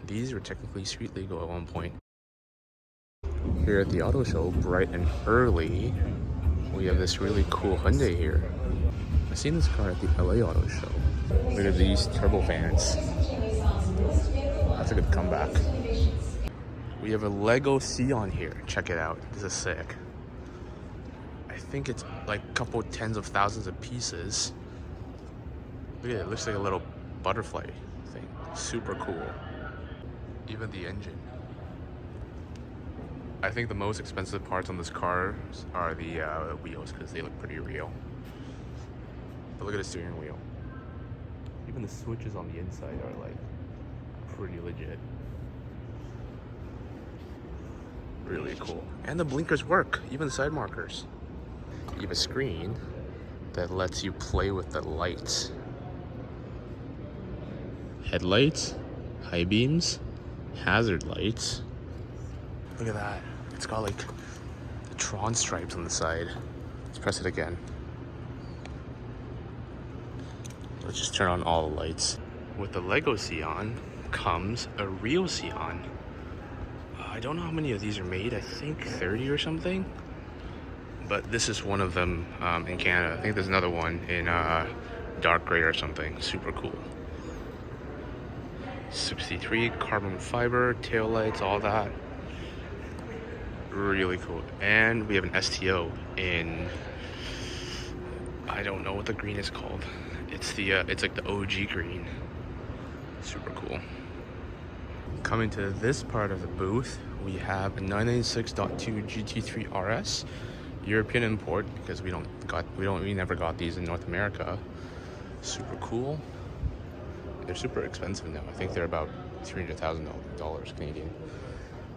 these were technically street legal at one point. Here at the auto show, bright and early, we have this really cool Hyundai here. I've seen this car at the LA Auto Show. Look at these turbofans. That's a good comeback. We have a Lego Sion here. Check it out. This is sick. I think it's like a couple tens of thousands of pieces. Look at it. It looks like a little butterfly thing. Super cool. Even the engine. I think the most expensive parts on this car are the wheels because they look pretty real. But look at the steering wheel. Even the switches on the inside are like pretty legit. Really cool. And the blinkers work, even the side markers. You have a screen that lets you play with the lights. Headlights, high beams, hazard lights. Look at that. It's got like the Tron stripes on the side. Let's press it again. Let's just turn on all the lights. With the Lego Sion comes a real Sion. I don't know how many of these are made. I think 30 or something. But this is one of them in Canada. I think there's another one in dark gray or something. Super cool. 63 carbon fiber, tail lights, all that. Really cool. And we have an STO in, I don't know what the green is called. It's the it's like the OG green. Super cool. Coming to this part of the booth, we have a 996.2 GT3 RS, European import because we never got these in North America. Super cool. They're super expensive now. I think they're about $300,000 Canadian.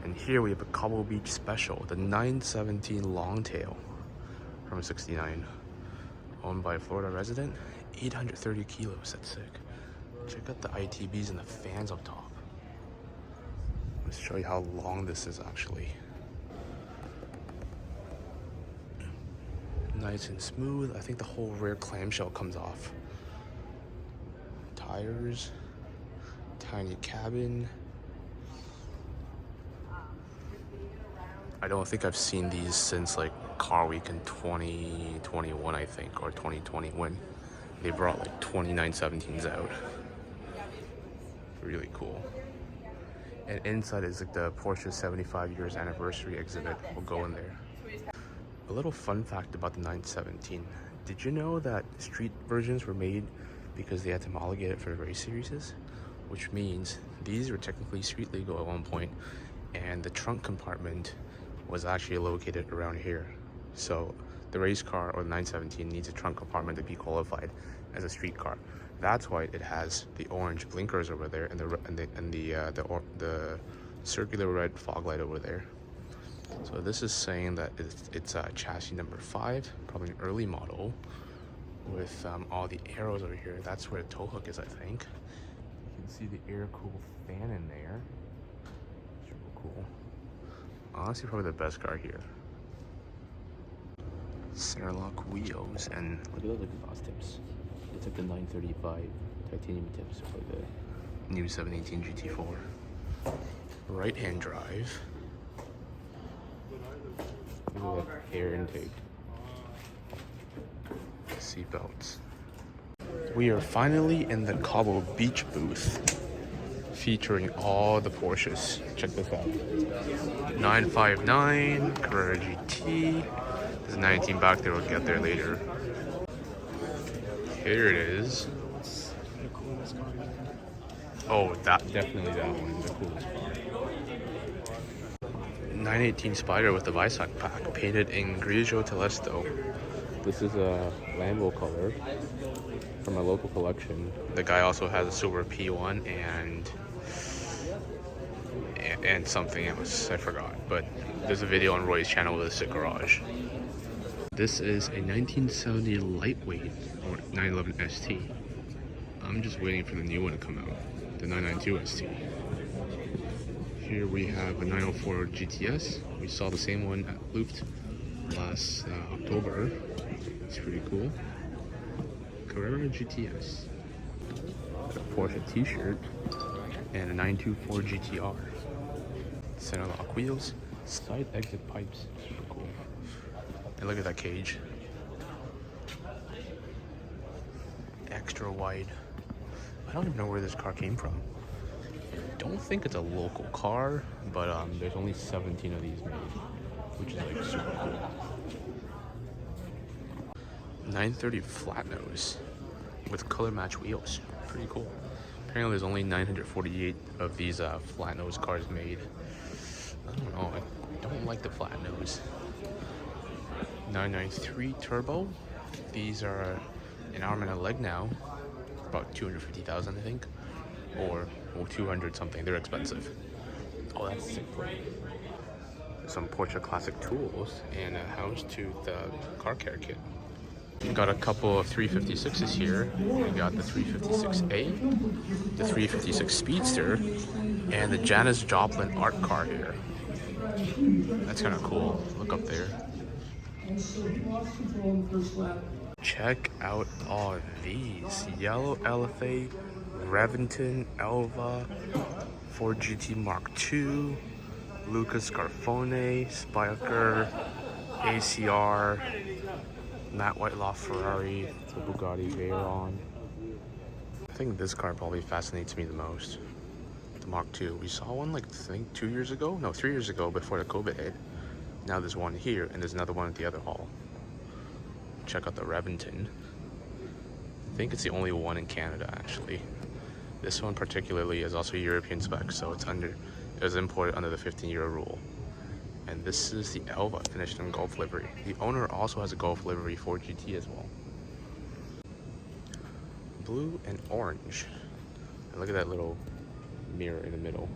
And here we have a Cobble Beach Special, the 917 Longtail from '69, owned by a Florida resident. 830 kilos. That's sick. Check out the ITBs and the fans up top. Let's show you how long this is actually. Nice and smooth. I think the whole rear clamshell comes off. Tires, tiny cabin. I don't think I've seen these since like Car Week in 2021, I think, or 2020 when they brought like 2917s out. Really cool. And inside is like the Porsche 75 years anniversary exhibit. We'll go in there. A little fun fact about the 917. Did you know that street versions were made because they had to homologate it for the race series? Which means these were technically street legal at one point, and the trunk compartment was actually located around here. So the race car or the 917 needs a trunk compartment to be qualified as a street car. That's why it has the orange blinkers over there and the circular red fog light over there. So this is saying that it's chassis number 5, probably an early model, with all the arrows over here. That's where the tow hook is, I think. You can see the air-cooled fan in there. Super cool. Honestly, probably the best car here. Cerlock wheels, and look at those exhaust tips. It's like the 935 titanium tips for the new 718 GT4. Right-hand drive. Look at that air intake. Seat belts. We are finally in the Cobble Beach booth, featuring all the Porsches. Check this out. 959, Carrera GT. There's 19 back there, we'll get there later. Here it is. Oh, definitely that one, the coolest car. 918 Spider with the Visoc pack, painted in Grigio Telesto. This is a Lambo color from a local collection. The guy also has a silver P1 and something else, I forgot. But there's a video on Roy's channel with a sick garage. This is a 1970 lightweight or 911 ST. I'm just waiting for the new one to come out, the 992 ST. Here we have a 904 GTS. We saw the same one at Looped last October. It's pretty cool. Carrera GTS. A Porsche t-shirt. and a 924 GTR. Center lock wheels, side exit pipes, super cool. And look at that cage. Extra wide. I don't even know where this car came from. Don't think it's a local car, but there's only 17 of these made, which is like super cool. 930 flat nose with color match wheels, pretty cool. Apparently there's only 948 of these flat nose cars made. I don't know, I don't like the flat nose. 993 turbo, these are an arm and a leg now, about 250,000 I think, or 200 something. They're expensive. Oh, that's sick. Some Porsche classic tools and a house tooth car care kit. We got a couple of 356s here. We got the 356A, the 356 Speedster, and the Janis Joplin art car here. That's kind of cool. Look up there. Check out all of these. Yellow LFA, Reventon, Elva, Ford GT Mark II, Lucas Scarfone, Spiker, ACR, Matt Whitelock Ferrari, the Bugatti Veyron. I think this car probably fascinates me the most. The Mark II. We saw one like, I think 2 years ago? No, 3 years ago before the COVID hit. Now there's one here and there's another one at the other hall. Check out the Reventon. I think it's the only one in Canada actually. This one particularly is also European spec, so it was imported under the 15-year rule. And this is the Elva finished in Golf livery. The owner also has a Golf livery Ford GT as well. Blue and orange. And look at that little mirror in the middle.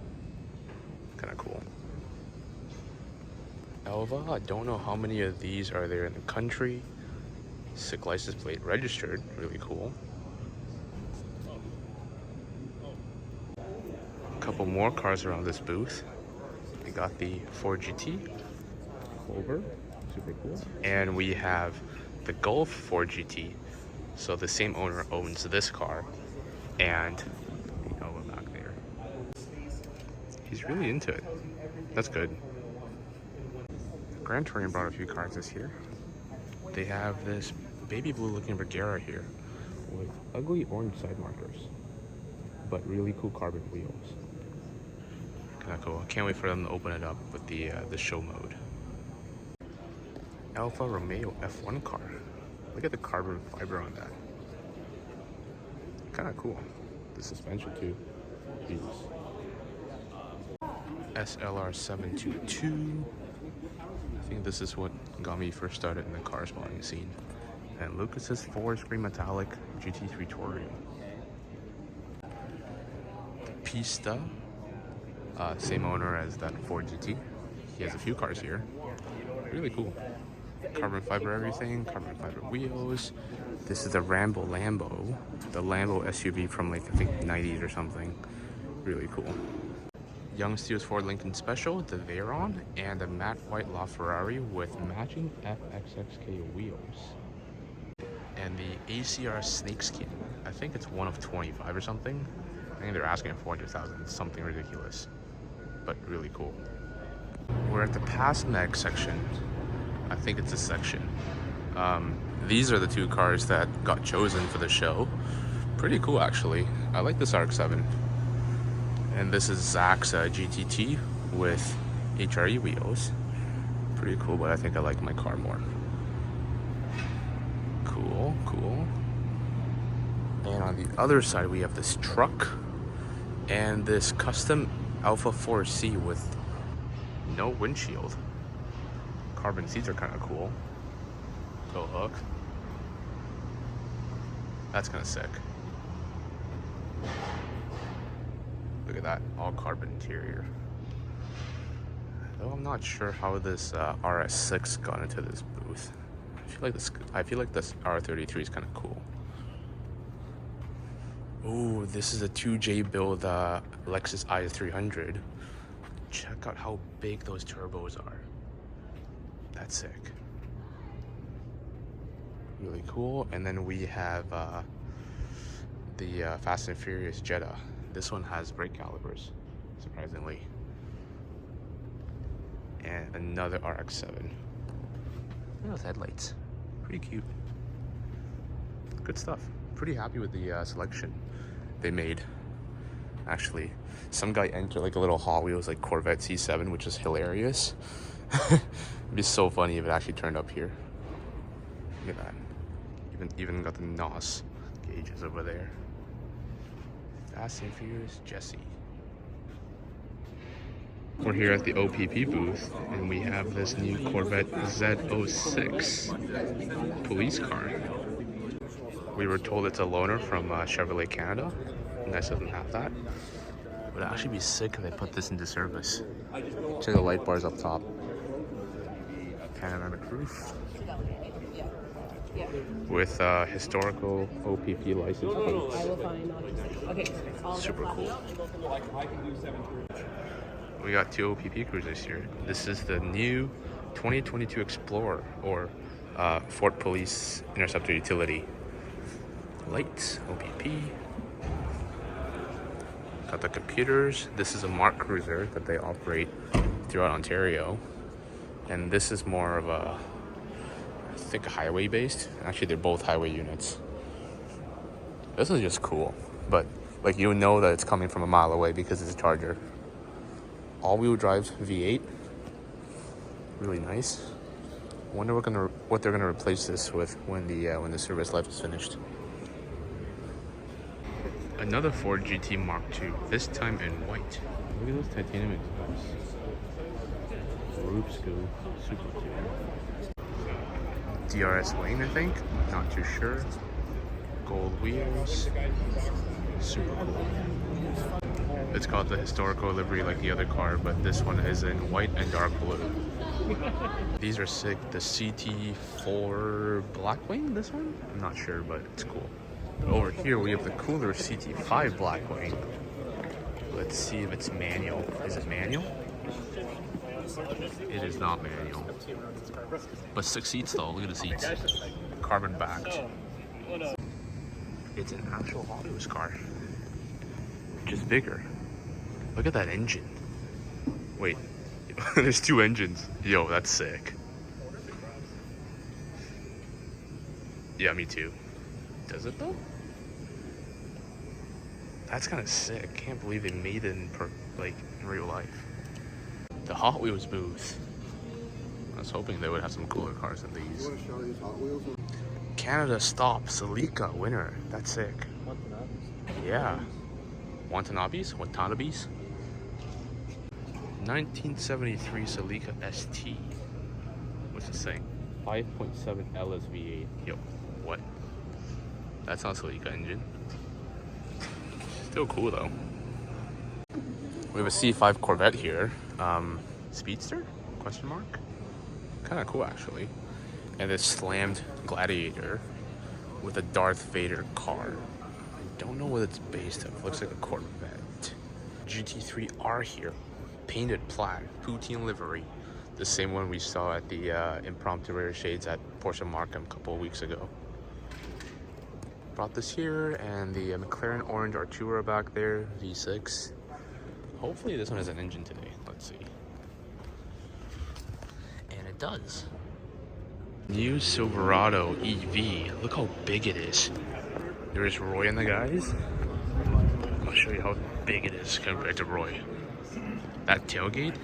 Kind of cool. Elva, I don't know how many of these are there in the country. Sick license plate registered, really cool. A couple more cars around this booth. We got the Ford GT, Clover, super cool. And we have the Golf Ford GT. So the same owner owns this car and the Elva back there. He's really into it. That's good. Grand Touring brought a few cars this year. They have this baby blue looking Regera here with ugly orange side markers, but really cool carbon wheels. Kinda cool. I can't wait for them to open it up with the show mode. Alfa Romeo F1 car. Look at the carbon fiber on that. Kinda cool. The suspension too. Jeez. SLR 722. I think this is what got me first started in the car spotting scene. And Lucas's Forest Green Metallic GT3 Touring. Pista, same owner as that Ford GT. He has a few cars here. Really cool. Carbon fiber everything, carbon fiber wheels. This is the Rambo Lambo, the Lambo SUV from like I think 90s or something. Really cool. Young Steel's Ford Lincoln Special, the Veyron, and the Matt Whitelock Ferrari with matching FXXK wheels. And the ACR Snakeskin. I think it's one of 25 or something. I think they're asking for 400,000, something ridiculous, but really cool. We're at the Past Mag section. I think it's a section. These are the two cars that got chosen for the show. Pretty cool actually. I like this RX-7. And this is Zach's GTT with HRE wheels. Pretty cool, but I think I like my car more. Cool, cool. And on the other side, we have this truck and this custom Alpha 4C with no windshield. Carbon seats are kind of cool. Go look. That's kind of sick. Look at that, all carbon interior. Though I'm not sure how this RS6 got into this booth. I feel like this R33 is kind of cool. Oh, this is a 2J build Lexus IS300. Check out how big those turbos are. That's sick. Really cool. And then we have the Fast and Furious Jetta. This one has brake calipers, surprisingly. And another RX-7. Look at those headlights. Pretty cute. Good stuff. Pretty happy with the selection they made. Actually, some guy entered like a little Hot Wheels like Corvette C7, which is hilarious. It'd be so funny if it actually turned up here. Look at that. Even got the NOS gauges over there. Fast and Furious Jesse. We're here at the OPP booth, and we have this new Corvette Z06 police car. We were told it's a loaner from Chevrolet Canada. Nice doesn't have that. Would actually be sick if they put this into service. Check the light bars up top. Panoramic roof. With historical OPP license plates. Super cool. We got two OPP cruisers here. This is the new 2022 Explorer, or Ford Police Interceptor Utility. Lights, OPP. Got the computers. This is a Mark cruiser that they operate throughout Ontario. And this is more of a, I think, highway based. Actually, they're both highway units. This is just cool. But like, you know that it's coming from a mile away because it's a Charger. All-wheel drive V8. Really nice. Wonder what they're gonna replace this with when the service life is finished. Another Ford GT Mark II, this time in white. Look at those titanium exhausts. Roofs go super cute. DRS Lane, I think. Not too sure. Gold wheels. Super cool. It's got the historical livery like the other car, but this one is in white and dark blue. These are sick. The CT4 Blackwing, this one? I'm not sure, but it's cool. Over here we have the cooler CT5 Blackwing. Let's see if it's manual. Is it manual? It is not manual. But 6 seats though, look at the seats. Carbon backed. It's an actual Hot Wheels car. Just bigger. Look at that engine. Wait, there's 2 engines. Yo, that's sick. Yeah, me too. Does it though? That's kind of sick. Can't believe they made it in real life. The Hot Wheels booth. I was hoping they would have some cooler cars than these. Canada Stop Celica winner. That's sick. Yeah. Watanabes? 1973 Celica ST. What's this thing? 5.7 LSV8. Yo, what? That's not a Celica engine. Still cool though. We have a C5 Corvette here. Speedster? Question mark? Kind of cool actually. And this slammed Gladiator with a Darth Vader car. I don't know what it's based of. Looks like a Corvette. GT3R here. Painted plaid, poutine livery. The same one we saw at the impromptu rare shades at Porsche Markham a couple of weeks ago. Brought this here, and the McLaren orange Artura back there, V6. Hopefully this one has an engine today. Let's see. And it does. New Silverado EV. Look how big it is. There's Roy and the guys. I'll show you how big it is compared to Roy. That tailgate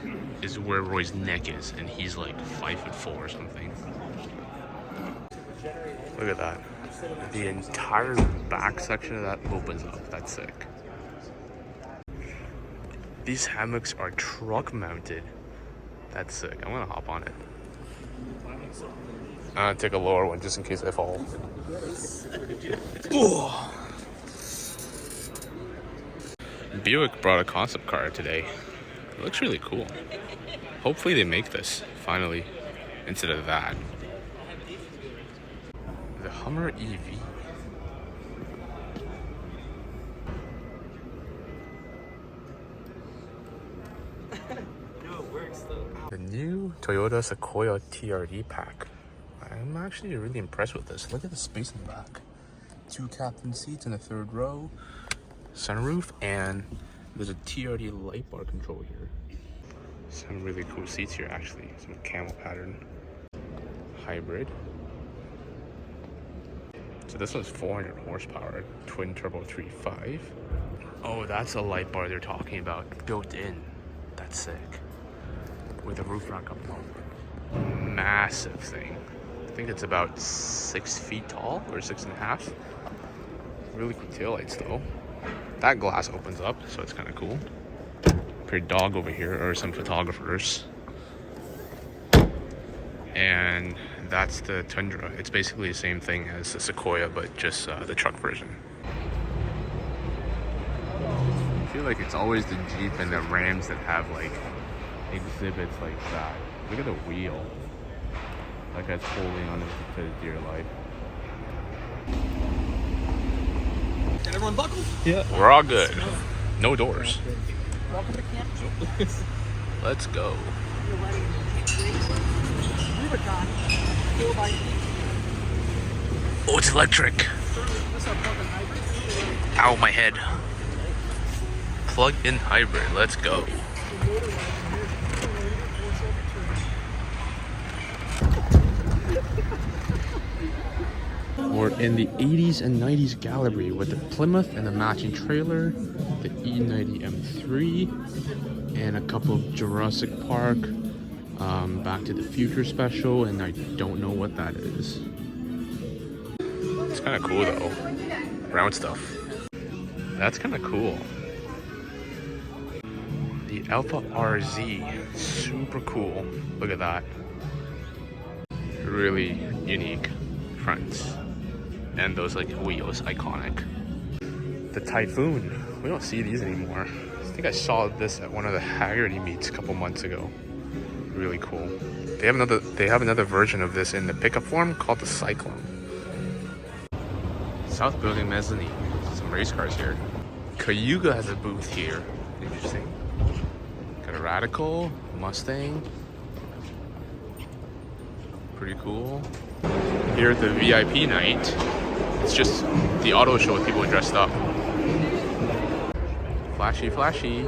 is where Roy's neck is, and he's like 5'4" or something. Look at that. The entire back section of that opens up. That's sick. These hammocks are truck mounted. That's sick. I'm gonna hop on it. I'm gonna take a lower one just in case I fall. Buick brought a concept car today. It looks really cool. Hopefully they make this finally instead of that. The Hummer EV. The new Toyota Sequoia TRD pack. I'm actually really impressed with this. Look at the space in the back. 2 captain seats in the 3rd row. sunroof, and there's a TRD light bar control here. Some really cool seats here actually. Some camel pattern. Hybrid. So this one's 400 horsepower, twin turbo 3.5. Oh, that's a light bar they're talking about, built in. That's sick. With a roof rack up top. Massive thing. I think it's about 6 feet tall or 6.5. Really cool taillights though. That glass opens up, so it's kind of cool. Pretty dog over here, or some photographers. And that's the Tundra. It's basically the same thing as the Sequoia, but just the truck version. I feel like it's always the Jeep and the Rams that have like exhibits like that. Look at the wheel. That guy's holding on to his dear life. Got everyone buckled? Yeah. We're all good. No doors. Welcome to camp. Let's go. You're running Rubicon 4x8. Oh, it's electric. What's our plug-in hybrid? Ow, my head. Plug-in hybrid. Let's go. We're in the 80s and 90s gallery with the Plymouth and the matching trailer, the E90 M3, and a couple of Jurassic Park, Back to the Future special, and I don't know what that is. It's kind of cool though. Round stuff. That's kind of cool. The Alpha RZ, super cool. Look at that. Really unique fronts. And those like wheels, iconic. The Typhoon, we don't see these anymore. I think I saw this at one of the Haggerty meets a couple months ago. Really cool. They have another version of this in the pickup form called the Cyclone. South Building Mezzanine. Some race cars here. Cayuga has a booth here. Interesting. Got a Radical, Mustang. Pretty cool. Here at the VIP night, it's just the auto show with people dressed up. Flashy, flashy.